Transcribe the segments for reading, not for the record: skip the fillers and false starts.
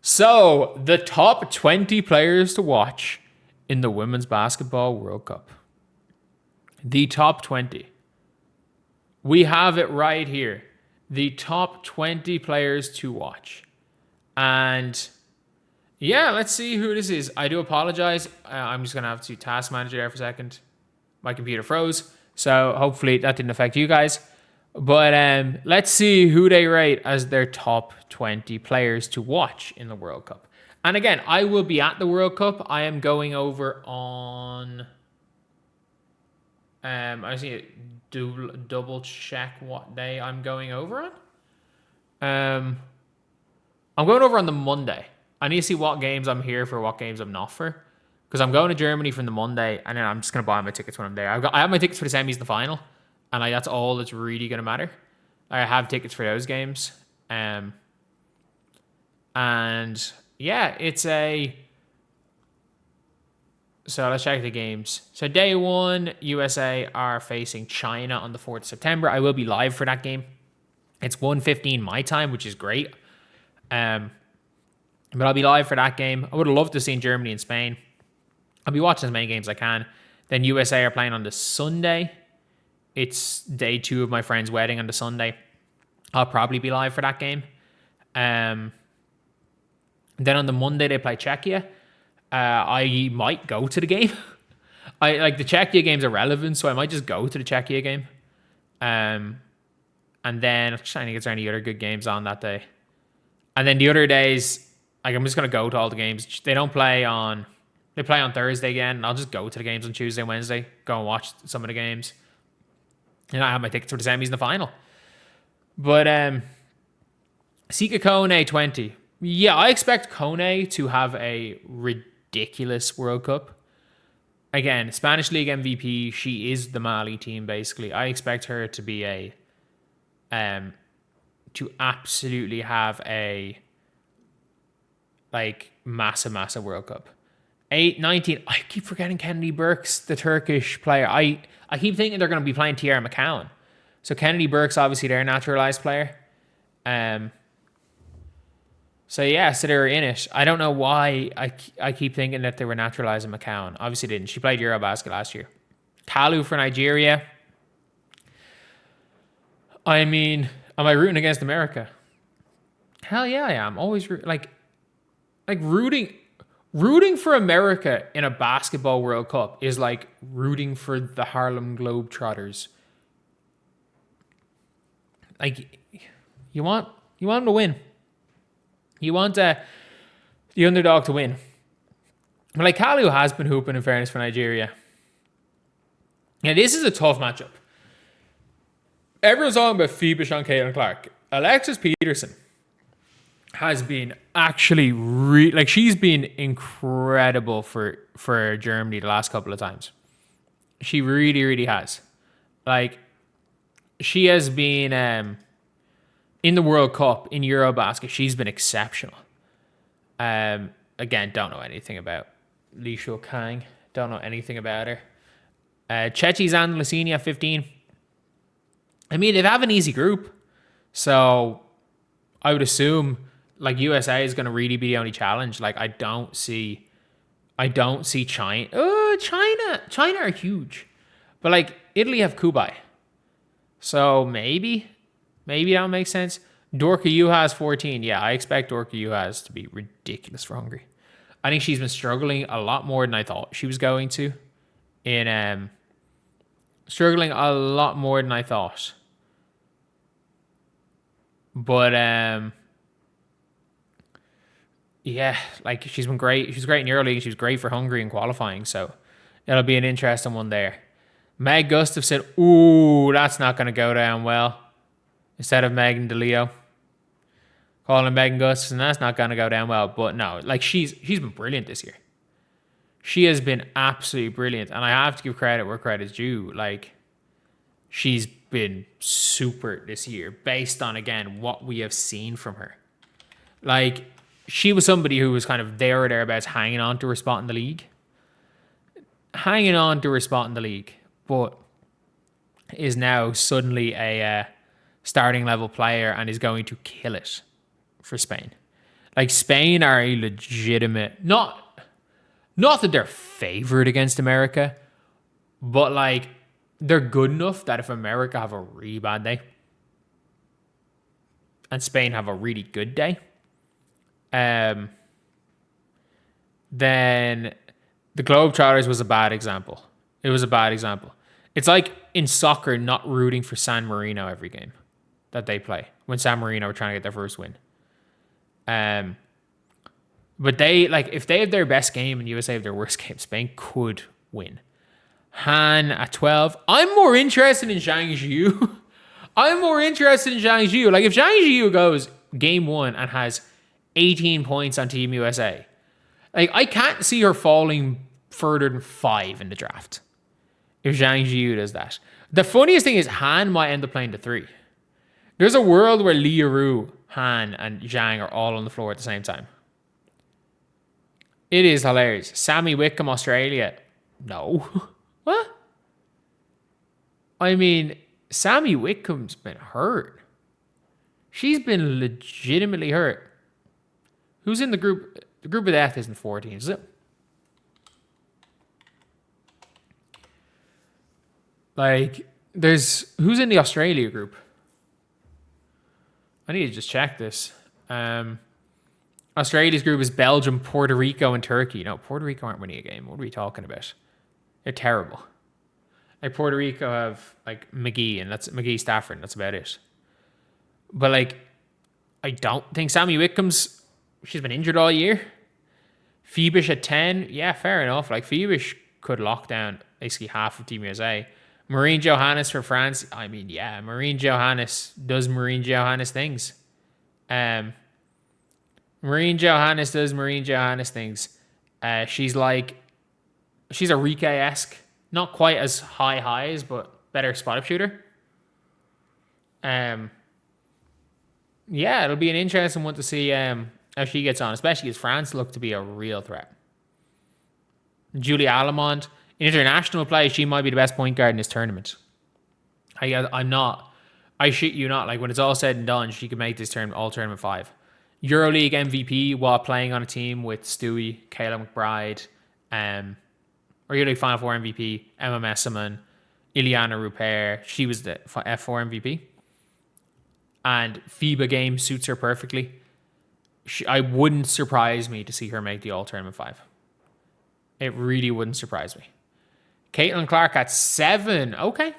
So, the top 20 players to watch in the Women's Basketball World Cup. The top 20. We have it right here. The top 20 players to watch. And yeah, let's see who this is. I do apologize. I'm just going to have to task manager there for a second. My computer froze. So hopefully that didn't affect you guys. But let's see who they rate as their top 20 players to watch in the World Cup. And again, I will be at the World Cup. I am going over on... I just need to double check what day I'm going over on. I'm going over on the Monday. I need to see what games I'm here for, what games I'm not for. Because I'm going to Germany from the Monday, and then I'm just going to buy my tickets when I'm there. I have my tickets for the semis and the final, and that's all that's really going to matter. I have tickets for those games. And yeah, it's a... So let's check the games. So day one, USA are facing China on the 4th of September. I will be live for that game. It's 1:15 my time, which is great. But I'll be live for that game. I would have loved to see Germany and Spain. I'll be watching as many games as I can. Then USA are playing on the Sunday. It's day 2 of my friend's wedding on the Sunday. I'll probably be live for that game. Then on the Monday, they play Czechia. I might go to the game. The Czechia games are relevant, so I might just go to the Czechia game. And then I'm trying to get any other good games on that day. And then the other days, I'm just gonna go to all the games. They play on Thursday again. And I'll just go to the games on Tuesday, Wednesday. Go and watch some of the games. And I have my tickets for the semis and the final. But Sika Kone 20. Yeah, I expect Kone to have a ridiculous World Cup. Again, Spanish League MVP. She is the Mali team, basically. I expect her to be to absolutely have a massive World Cup. 19. I keep forgetting Kennedy Burks, the Turkish player. I keep thinking they're going to be playing Tierra McCowan. So Kennedy Burks, obviously their naturalized player. So yeah, so they were in it. I don't know why I keep thinking that they were naturalizing McCowan. Obviously didn't. She played Eurobasket last year. Kalu for Nigeria. I mean, am I rooting against America? Hell yeah, I am. Always rooting for America in a basketball World Cup is like rooting for the Harlem Globetrotters. You want them to win. You want the underdog to win. But Kalu has been hooping, in fairness, for Nigeria. Yeah, this is a tough matchup. Everyone's talking about FIBA, Sean Caitlin Clark. Alexis Peterson has been actually she's been incredible for Germany the last couple of times. She really, really has. She has been in the World Cup in Eurobasket. She's been exceptional. Again, don't know anything about Li Shuo Kang. Don't know anything about her. Chechi Zandlasini 15. I mean, they have an easy group, so I would assume USA is going to really be the only challenge. I don't see China. China are huge, but Italy have Kubai, so maybe that makes sense. Dorka Juhas 14. Yeah, I expect Dorka Juhas to be ridiculous for Hungary. I think she's been struggling a lot more than I thought she was going to. Struggling a lot more than I thought. But yeah, she's been great. She was great in EuroLeague. She was great for Hungary in qualifying. So it'll be an interesting one there. Meg Gustafson. Ooh, that's not going to go down well. Instead of Megan DeLeo. Calling Megan Gustafson, that's not going to go down well. But no, she's been brilliant this year. She has been absolutely brilliant. And I have to give credit where credit's due. She's been super this year based on, again, what we have seen from her. She was somebody who was kind of there or thereabouts hanging on to her spot in the league. But is now suddenly a starting level player and is going to kill it for Spain. Like Spain are a legitimate, not that they're favored against America, but like they're good enough that if America have a really bad day and Spain have a really good day, then the Globetrotters was a bad example. It was a bad example. It's like in soccer not rooting for San Marino every game that they play when San Marino were trying to get their first win. But they, like, if they have their best game and USA have their worst game, Spain could win. Han at 12. I'm more interested in Zhang Zhiyu. I'm more interested in Zhang Zhiyu. Like, if Zhang Zhiyu goes game 1 and has 18 points on Team USA, like, I can't see her falling further than 5 in the draft if Zhang Zhiyu does that. The funniest thing is Han might end up playing the 3. There's a world where Liaru, Han, and Zhang are all on the floor at the same time. It is hilarious. Sammy Wickham, Australia. No. What? I mean, Sammy Wickham's been hurt. She's been legitimately hurt. Who's in the group? The group of death isn't 14, is it? Like, who's in the Australia group? I need to just check this. Australia's group is Belgium, Puerto Rico, and Turkey. No, Puerto Rico aren't winning a game. What are we talking about? They're terrible. Like, Puerto Rico have, like, McGee, and that's McGee Stafford, and that's about it. But, like, I don't think Sammy Wickham's, she's been injured all year. Phoebish at 10. Yeah, fair enough. Like, Phoebish could lock down basically half of Team USA. Marine Johannes for France. I mean, yeah, Marine Johannes does Marine Johannes things. Marine Johannes does Marine Johannes things. She's a Rike-esque. Not quite as high highs, but better spot-up shooter. Yeah, it'll be an interesting one to see how she gets on, especially as France look to be a real threat. Julie Alamond. In international play, she might be the best point guard in this tournament. I'm not. I shit you not. Like, when it's all said and done, she could make this all tournament 5. EuroLeague MVP while playing on a team with Stewie, Kayla McBride, or EuroLeague Final Four MVP, Emma Messiman, Ileana Rupert. She was the F4 MVP. And FIBA game suits her perfectly. I wouldn't surprise me to see her make the all tournament 5. It really wouldn't surprise me. Caitlin Clark at 7. Okay,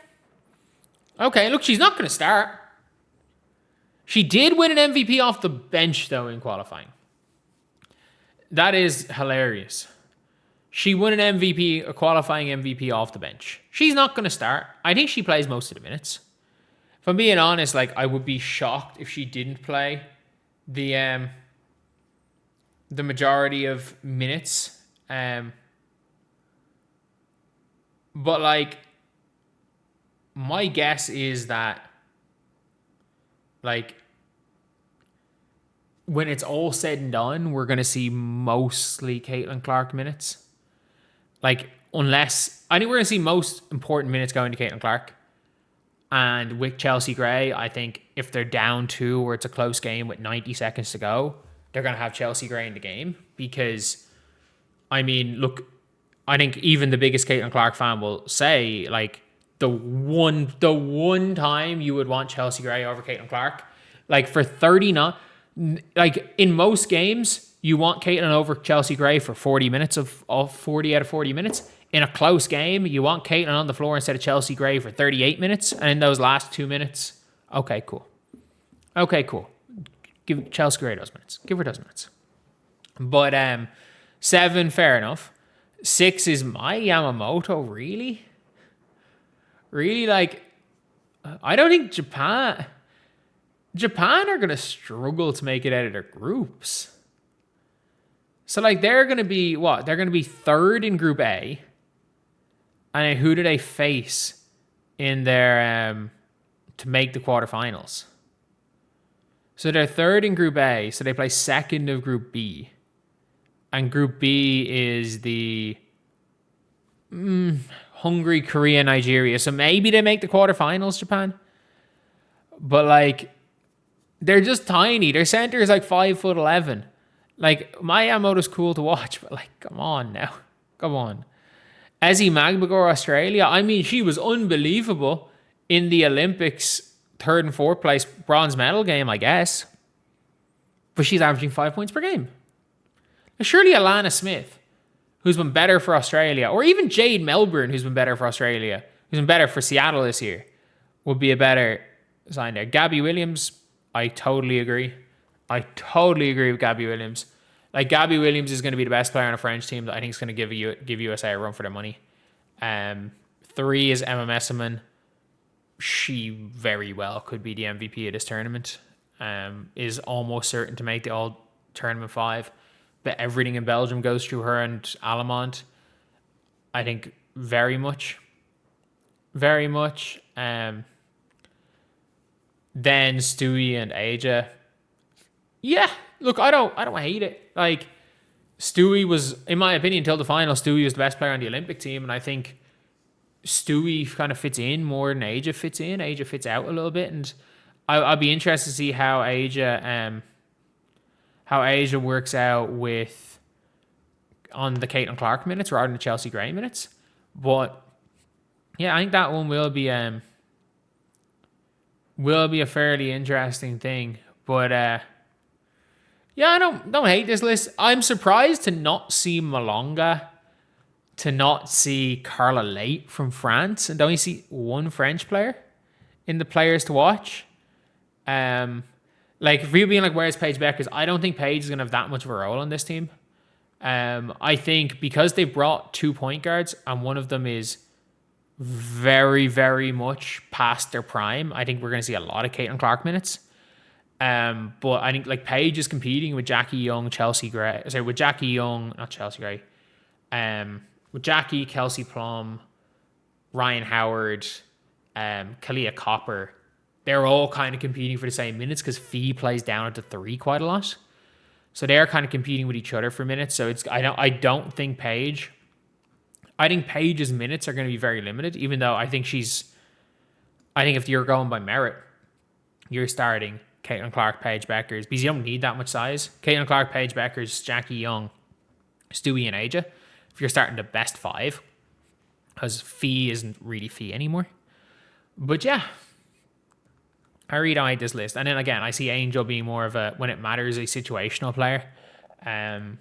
look, she's not going to start. She did win an MVP off the bench, though, in qualifying. That is hilarious. She won an MVP, a qualifying MVP off the bench. She's not going to start. I think she plays most of the minutes. If I'm being honest, like, I would be shocked if she didn't play the majority of minutes. But, like, my guess is that, like, when it's all said and done, we're going to see mostly Caitlin Clark minutes. Like, unless, I think we're going to see most important minutes going to Caitlin Clark. And with Chelsea Gray, I think if they're down 2 or it's a close game with 90 seconds to go, they're going to have Chelsea Gray in the game. Because, I mean, look, I think even the biggest Caitlin Clark fan will say, like, the one time you would want Chelsea Gray over Caitlin Clark, like, for 39, like, in most games, you want Caitlin over Chelsea Gray for 40 minutes of 40 out of 40 minutes. In a close game, you want Caitlin on the floor instead of Chelsea Gray for 38 minutes. And in those last 2 minutes, okay, cool. Give Chelsea Gray those minutes. Give her those minutes. But 7, fair enough. 6 is Mai Yamamoto, really? Really, like, I don't think Japan are going to struggle to make it out of their groups. So, like, they're going to be, what? They're going to be 3rd in Group A. And then who do they face in their, to make the quarterfinals? So they're 3rd in Group A, so they play 2nd of Group B. And Group B is the Hungary, Korea, Nigeria. So maybe they make the quarterfinals, Japan. But, like, they're just tiny. Their center is like 5'11". Like, Miyamoto's cool to watch, but like, come on now. Come on. Ezzy Magbagor, Australia. I mean, she was unbelievable in the Olympics, third and fourth place bronze medal game, I guess. But she's averaging 5 points per game. Surely Alana Smith, who's been better for Australia, or even Jade Melbourne, who's been better for Australia, who's been better for Seattle this year, would be a better sign there. Gabby Williams, I totally agree. I totally agree with Gabby Williams. Like, Gabby Williams is going to be the best player on a French team that I think is going to give USA a run for their money. 3 is Emma Messiman. She very well could be the MVP of this tournament. Is almost certain to make the all-tournament 5. But everything in Belgium goes through her and Alamont. I think very much. Very much. Then Stewie and Aja. Yeah, look, I don't hate it. Like, Stewie was, in my opinion, until the final, Stewie was the best player on the Olympic team, and I think Stewie kind of fits in more than Aja fits in. Aja fits out a little bit, and I'll be interested to see how Aja works out with on the Caitlin Clark minutes rather than the Chelsea Gray minutes. But yeah, I think that one will be a fairly interesting thing. But yeah, I don't hate this list. I'm surprised to not see Malonga, to not see Carla Late from France, and to only see one French player in the players to watch. Like, if you're being like, where's Paige Bueckers? I don't think Paige is going to have that much of a role on this team. I think because they've brought 2 point guards and one of them is very, very much past their prime, I think we're going to see a lot of Caitlin Clark minutes. But I think like Paige is competing with Jackie Young, with Jackie Kelsey Plum, Ryan Howard, Kalia Copper. They're all kind of competing for the same minutes because Fee plays down at the 3 quite a lot. So they're kind of competing with each other for minutes. So I don't think Paige. I think Paige's minutes are going to be very limited, even though I think if you're going by merit, you're starting Caitlin Clark, Paige Bueckers, because you don't need that much size. Caitlin Clark, Paige Bueckers, Jackie Young, Stewie, and Aja. If you're starting the best 5, because Fee isn't really Fee anymore. But yeah, I really don't hate this list. And then again, I see Angel being more of a, when it matters, a situational player. I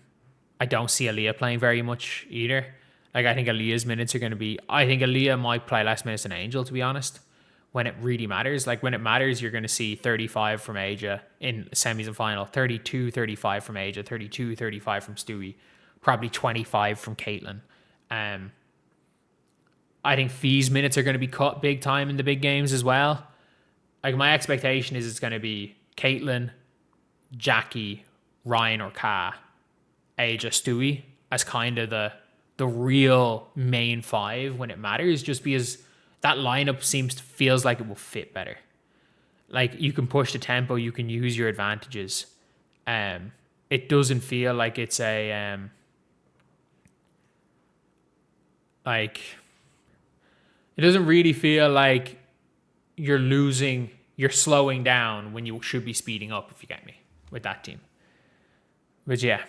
don't see Aaliyah playing very much either. Like, I think Aaliyah's minutes are going to be, I think Aaliyah might play less minutes than Angel, to be honest, when it really matters. Like, when it matters, you're going to see 35 from Aja in semis and final, 32, 35 from Aja, 32, 35 from Stewie, probably 25 from Caitlin. I think Fee's minutes are going to be cut big time in the big games as well. Like, my expectation is it's going to be Caitlin, Jackie, Ryan or Ka, Aja, Stewie as kind of the real main 5 when it matters, just because that lineup feels like it will fit better. Like, you can push the tempo, you can use your advantages. It doesn't feel like it's a it doesn't really feel like you're slowing down when you should be speeding up, if you get me, with that team. But yeah,